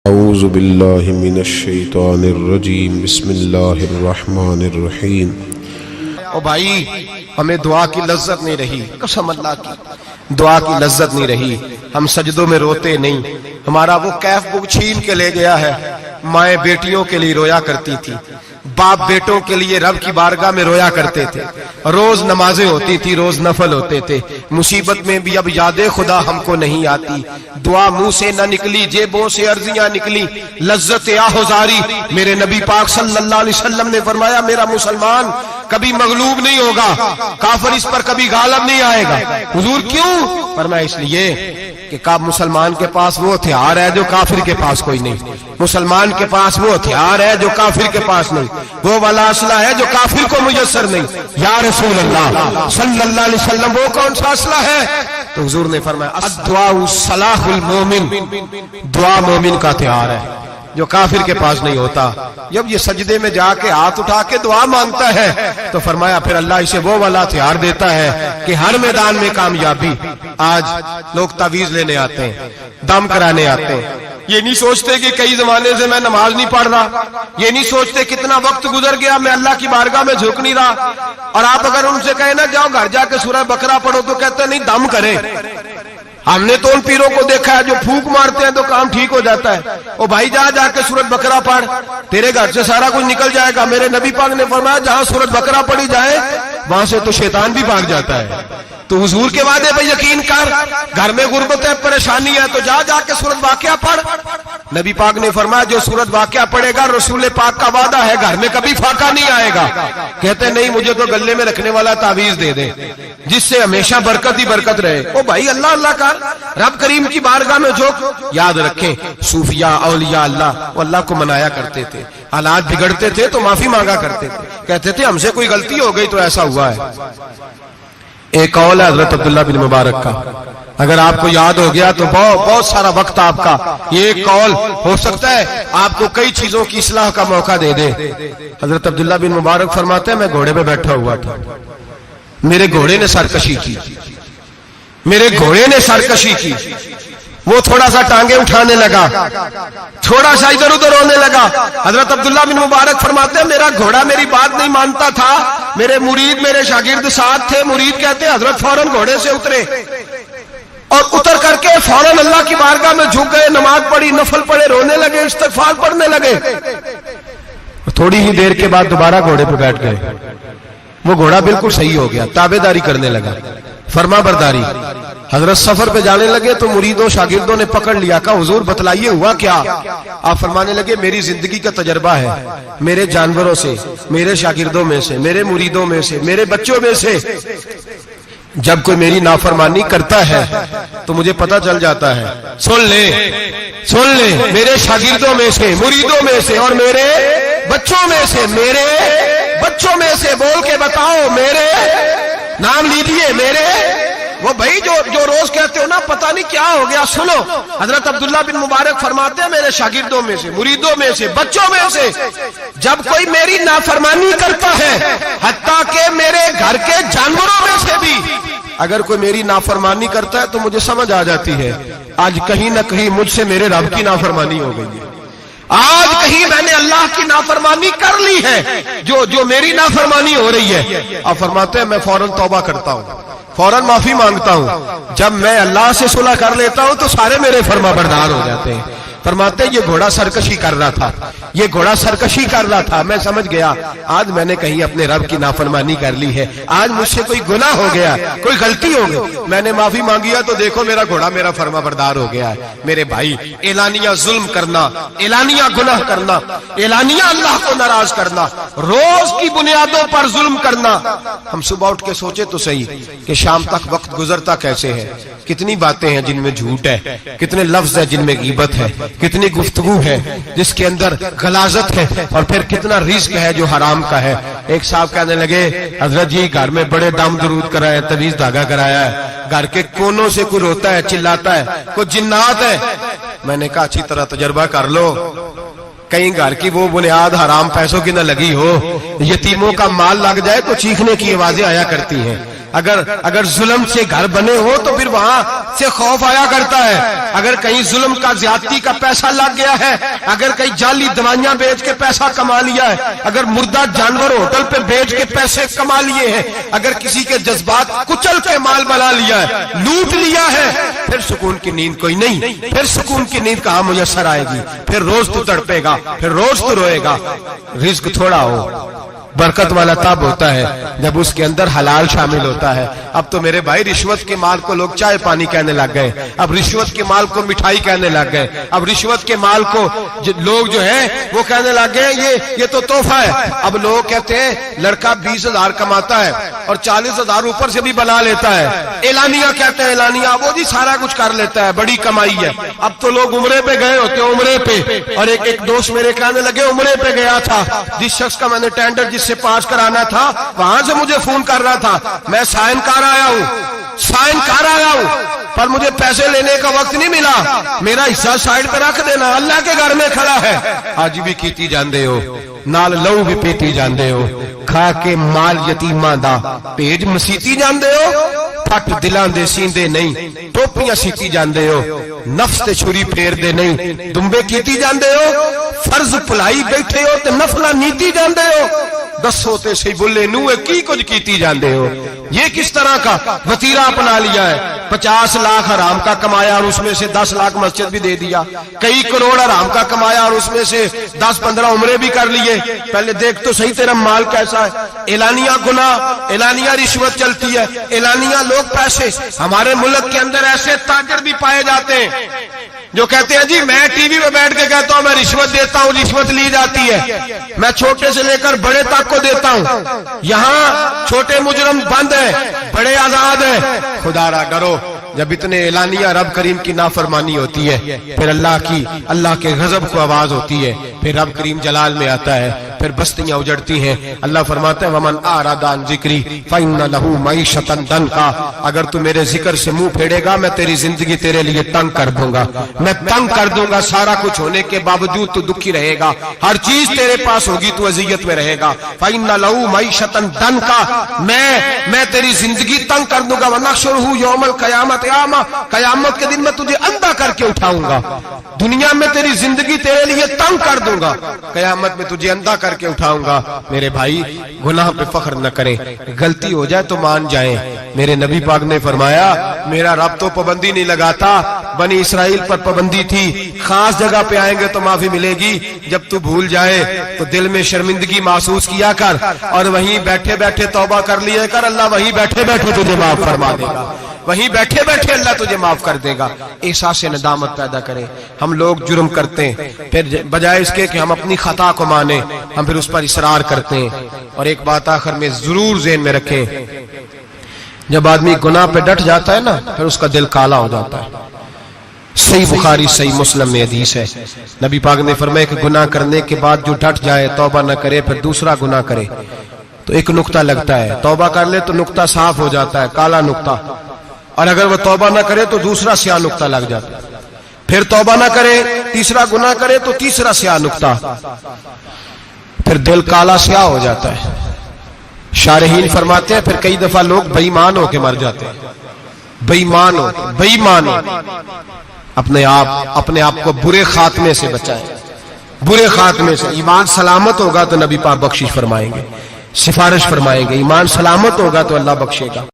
اعوذ باللہ من الشیطان الرجیم بسم اللہ الرحمن الرحیم۔ او بھائی ہمیں دعا کی لذت نہیں رہی، قسم اللہ کی دعا کی لذت نہیں رہی، ہم سجدوں میں روتے نہیں، ہمارا وہ کیف بک چھین کے لے گیا ہے۔ مائیں بیٹیوں کے لیے رویا کرتی تھی، باپ بیٹوں کے لیے رب کی بارگاہ میں رویا کرتے تھے، روز نمازیں ہوتی تھی، روز نفل ہوتے تھے۔ مصیبت میں بھی اب یاد خدا ہم کو نہیں آتی، دعا منہ سے نہ نکلی، جیبوں سے عرضیاں نکلی، لذت آہوزاری۔ میرے نبی پاک صلی اللہ علیہ وسلم نے فرمایا میرا مسلمان کبھی مغلوب نہیں ہوگا، کافر اس پر کبھی غالب نہیں آئے گا۔ حضور کیوں؟ فرمایا اس لیے کہ مسلمان کے پاس وہ ہتھیار ہے جو کافر کے پاس کوئی نہیں، مسلمان کے پاس وہ ہتھیار ہے جو کافر کے پاس نہیں، وہ والا اسلحہ ہے جو کافر کو میسر نہیں۔ یا رسول اللہ صلی اللہ علیہ وسلم وہ کون سا اسلحہ ہے؟ تو حضور نے فرمایا الدعاء صلاح المومن، دعا مومن کا ہتھیار ہے جو کافر کے پاس نہیں ہوتا۔ جب یہ سجدے میں جا کے ہاتھ اٹھا کے دعا مانگتا ہے تو فرمایا پھر اللہ اسے وہ والا ہتھیار دیتا ہے کہ ہر میدان میں کامیابی۔ آج لوگ تعویذ لینے آتے ہیں، دم کرانے آتے ہیں، یہ نہیں سوچتے کہ کئی زمانے سے میں نماز نہیں پڑھ رہا، یہ نہیں سوچتے کتنا وقت گزر گیا میں اللہ کی بارگاہ میں جھک نہیں رہا۔ اور آپ اگر ان سے کہیں نا جاؤ گھر جا کے سورہ بقرہ پڑھو تو کہتے ہیں نہیں دم کریں۔ ہم نے تو ان پیروں کو دیکھا ہے جو پھونک مارتے ہیں تو کام ٹھیک ہو جاتا ہے۔ او بھائی جا کے سورۃ بقرہ پڑھ، تیرے گھر سے سارا کچھ نکل جائے گا۔ میرے نبی پاک نے فرمایا جہاں سورۃ بقرہ پڑھی جائے وہاں سے تو شیطان بھی بھاگ جاتا ہے۔ تو حضور کے وعدے پہ یقین کر، گھر میں غربت ہے، پریشانی ہے تو جا کے سورۃ واقعہ پڑھ۔ نبی پاک نے فرمایا جو سورۃ واقعہ پڑھے گا رسول پاک کا وعدہ ہے گھر میں کبھی فاقہ نہیں آئے گا۔ کہتے نہیں مجھے تو گلے میں رکھنے والا تعویذ دے دے جس سے ہمیشہ برکت ہی برکت رہے۔ او بھائی اللہ اللہ کا رب کریم کی بارگاہ میں جھک۔ یاد رکھیں صوفیاء اولیاء اللہ وہ اللہ کو منایا کرتے تھے، حالات بگڑتے تھے تو معافی مانگا کرتے تھے، کہتے تھے ہم سے کوئی غلطی ہو گئی تو ایسا ہوا ہے۔ ایک قول ہے حضرت عبداللہ بن مبارک کا، اگر آپ کو یاد ہو گیا تو بہت سارا وقت آپ کا یہ ایک قول ہو سکتا ہے آپ کو کئی چیزوں کی اصلاح کا موقع دے دے۔ حضرت عبداللہ بن مبارک فرماتے ہیں میں گھوڑے پہ بیٹھا ہوا تھا، میرے گھوڑے نے سرکشی کی، میرے گھوڑے نے سرکشی کی، وہ تھوڑا سا ٹانگیں اٹھانے لگا، تھوڑا سا ادھر ادھر ہونے لگا۔ حضرت عبداللہ بن مبارک فرماتے ہیں میرا گھوڑا میری بات نہیں مانتا تھا، میرے مرید میرے شاگرد ساتھ تھے، مرید کہتے ہیں حضرت فوراً گھوڑے سے اترے اور اتر کر کے فوراً اللہ کی بارگاہ میں جھک گئے، نماز پڑھی، نفل پڑھے، رونے لگے، استغفار پڑھنے لگے۔ تھوڑی ہی دیر کے بعد دوبارہ گھوڑے پہ بیٹھ گئے، وہ گھوڑا بالکل صحیح ہو گیا، تابعداری کرنے لگا، فرما برداری۔ حضرت سفر پہ جانے لگے تو مریدوں شاگردوں نے پکڑ لیا، کہا حضور بتلائیے ہوا کیا؟ آپ فرمانے لگے میری زندگی کا تجربہ ہے، میرے جانوروں سے، میرے شاگردوں میں سے، میرے مریدوں میں سے، میرے بچوں میں سے جب کوئی میری نافرمانی کرتا ہے تو مجھے پتہ چل جاتا ہے۔ سن لے میرے شاگردوں میں سے، مریدوں میں سے اور میرے بچوں میں سے، میرے بچوں میں سے بول کے بتاؤ، میرے نام لیجیے، میرے وہ بھائی جو روز کہتے ہو نا پتہ نہیں کیا ہو گیا۔ سنو حضرت عبداللہ بن مبارک فرماتے ہیں میرے شاگردوں میں سے، مریدوں میں سے، بچوں میں سے جب کوئی میری نافرمانی کرتا ہے، حتیٰ کہ میرے گھر کے جانوروں میں سے بھی اگر کوئی میری نافرمانی کرتا ہے تو مجھے سمجھ آ جاتی ہے آج کہیں نہ کہیں مجھ سے میرے رب کی نافرمانی ہو گئی ہے، آج کہیں میں نے اللہ کی نافرمانی کر لی ہے جو میری نافرمانی ہو رہی ہے۔ آپ فرماتے ہیں میں فوراً توبہ کرتا ہوں، فوراً معافی مانگتا ہوں، جب میں اللہ سے صلح کر لیتا ہوں تو سارے میرے فرما بردار ہو جاتے ہیں۔ فرماتے ہیں یہ گھوڑا سرکشی کر رہا تھا، یہ گھوڑا سرکشی کر رہا تھا، میں سمجھ گیا آج میں نے کہیں اپنے رب کی نافرمانی کر لی ہے، آج مجھ سے کوئی گناہ ہو گیا، کوئی غلطی ہو گئی، میں نے معافی مانگی ہے تو دیکھو میرا گھوڑا میرا فرما بردار ہو گیا ہے۔ میرے بھائی اعلانیہ ظلم کرنا، اعلانیہ گناہ کرنا، اعلانیہ اللہ کو ناراض کرنا، روز کی بنیادوں پر ظلم کرنا، ہم صبح اٹھ کے سوچے تو صحیح کہ شام تک وقت گزرتا کیسے ہے، کتنی باتیں ہیں جن میں جھوٹ ہے، کتنے لفظ ہیں جن میں غیبت ہے، کتنی گفتگو ہے جس کے اندر غلاظت ہے، اور پھر کتنا رزق ہے جو حرام کا ہے۔ ایک صاحب کہنے لگے حضرت جی گھر میں بڑے دم درود کرایا، تویز دھاگا کرایا ہے، گھر کے کونوں سے کوئی روتا ہے، چلاتا ہے، کوئی جنات ہے۔ میں نے کہا اچھی طرح تجربہ کر لو، کہیں گھر کی وہ بنیاد حرام پیسوں کی نہ لگی ہو، یتیموں کا مال لگ جائے تو چیخنے کی آوازیں آیا کرتی ہیں، اگر ظلم سے گھر بنے ہو تو پھر وہاں سے خوف آیا کرتا ہے. اگر کہیں ظلم کا زیادتی کا پیسہ لگ گیا ہے, اگر کہیں جعلی دوائیاں بیچ کے پیسہ کما لیا ہے, اگر مردہ جانور ہوٹل پہ بیچ کے پیسے کما لیے ہیں, اگر کسی کے جذبات کچل کے مال بنا لیا ہے, لوٹ لیا ہے, پھر سکون کی نیند کوئی نہیں. پھر سکون کی نیند کہاں میسر آئے گی؟ پھر روز تو تڑپے گا, پھر روز تو روئے گا. رزق تھوڑا ہو, برکت والا تب ہوتا ہے جب اس کے اندر حلال شامل ہوتا ہے. اب تو میرے بھائی رشوت کے مال کو لوگ چائے پانی کہنے لگ گئے, اب رشوت کے مال کو مٹھائی کہنے لگ گئے, اب رشوت کے مال کو لوگ جو ہے وہ کہنے لگ گئے یہ تو تحفہ ہے. اب لوگ کہتے ہیں لڑکا 20,000 کماتا ہے اور 40,000 اوپر سے بھی بنا لیتا ہے, اعلانیہ کہتے ہیں, اعلانیہ وہ جی سارا کچھ کر لیتا ہے, بڑی کمائی ہے. اب تو لوگ عمرے پہ گئے ہوتے ہیں, عمرے پہ, اور ایک دوست میرے کہنے لگے عمرے پہ گیا تھا, جس شخص کا میں نے ٹینڈر جس سے پاس کرانا تھا وہاں سے مجھے فون کر رہا تھا, میں سائن کار آیا ہوں پر مجھے پیسے لینے کا وقت نہیں ملا, میرا حصہ سائڈ پہ رکھ دینا, اللہ کے گھر میں کھڑا ہے. آج بھی کیتی جاندے ہو, نال لو بھی پیتی جاندے ہو, کھا کے مال یتیماں دا پیج مسیتی جاندے ہو, پھٹ دلاں دے سیندے نہیں, ٹوپیاں سیتی جاندے ہو, نفس تے چھری پھیر دے نہیں, دمبے کیتی جاندے ہو, فرض پلائی بیٹھے ہو تے نفلہ نیتی جاندے ہو, دسو تے سی بولے نوے کی کچھ کیتی جاندے ہو. یہ کس طرح کا وتیرہ اپنا لیا ہے؟ 50 لاکھ حرام کا کمایا اور اس میں سے 10 لاکھ مسجد بھی دے دیا, کئی کروڑ حرام کا کمایا اور اس میں سے 10-15 عمرے بھی کر لیے. پہلے دیکھ تو صحیح تیرا مال کیسا ہے. اعلانیہ گناہ, اعلانیہ رشوت چلتی ہے, اعلانیہ لوگ پیسے. ہمارے ملک کے اندر ایسے تاجر بھی پائے جاتے ہیں جو کہتے ہیں جی میں ٹی وی پہ بیٹھ کے کہتا ہوں میں رشوت دیتا ہوں, رشوت لی جاتی ہے, میں چھوٹے سے لے کر بڑے تک کو دیتا ہوں, یہاں چھوٹے مجرم بند ہیں, بڑے آزاد ہیں. خدا را ڈرو, جب اتنے اعلانیہ رب کریم کی نافرمانی ہوتی ہے پھر اللہ کے غضب کو آواز ہوتی ہے, پھر رب کریم جلال میں آتا ہے, پھر بستیاں اجڑتی ہیں. اللہ فرماتا ہے ومن اعرض عن ذکری فإن له معیشۃ ضنکا, اگر تو میرے ذکر سے منہ پھیرے گا میں تیری زندگی تیرے لیے تنگ کر دوں گا, میں تنگ کر دوں گا. سارا کچھ ہونے کے باوجود تو دکھی رہے گا, ہر چیز تیرے پاس ہوگی تو اذیت میں رہے گا. فإن له معیشۃ ضنکا, میں تیری زندگی تنگ کر دوں گا. ونحشرہ یوم القیامۃ اعمی, قیامت کے دن میں تجھے اندھا کر کے اٹھاؤں گا. دنیا میں تیری زندگی تیرے لیے تنگ کر دوں گا, قیامت میں تجھے اندھا کر کے اٹھاؤں گا. میرے بھائی گناہ پہ فخر نہ کریں, غلطی ہو جائے تو مان جائیں. میرے نبی پاک نے فرمایا میرا رب تو پابندی نہیں لگاتا, بنی اسرائیل پر پابندی تھی, خاص جگہ پہ آئیں گے تو معافی ملے گی. جب تو بھول جائے تو دل میں شرمندگی محسوس کیا کر اور وہیں بیٹھے بیٹھے توبہ کر لیا کر, اللہ وہیں بیٹھے بیٹھے تجھے معاف فرما دے گا, وہیں بیٹھے بیٹھے اللہ تجھے معاف کر دے گا. احساس ندامت پیدا کریں. ہم لوگ جرم کرتے ہیں, پھر بجائے اس کے کہ ہم اپنی خطا کو مانیں ہم پھر اس پر اصرار کرتے ہیں. اور ایک بات آخر میں ضرور ذہن میں رکھیں, جب آدمی گناہ پہ ڈٹ جاتا ہے نا پھر اس کا دل کالا ہو جاتا ہے. صحیح بخاری صحیح مسلم میں حدیث ہے, نبی پاک نے فرمایا کہ گناہ کرنے کے بعد جو ڈٹ جائے توبہ نہ کرے پھر دوسرا گناہ کرے تو ایک نقطہ لگتا ہے, توبہ کر لے تو نقطہ صاف ہو جاتا ہے, کالا نقطہ, اور اگر وہ توبہ نہ کرے تو دوسرا سیاہ نقطہ لگ جاتا ہے. پھر توبہ نہ کرے تیسرا گناہ کرے تو تیسرا سیاہ نقطہ, پھر دل کالا سیاہ ہو جاتا ہے. شارحین فرماتے ہیں پھر کئی دفعہ لوگ بے ایمان ہو کے مر جاتے ہیں, بے ایمان ہو. اپنے آپ کو برے خاتمے سے بچائیں, برے خاتمے سے. ایمان سلامت ہوگا تو نبی پاک بخشش فرمائیں گے, سفارش فرمائیں گے. ایمان سلامت ہوگا تو اللہ بخشے گا.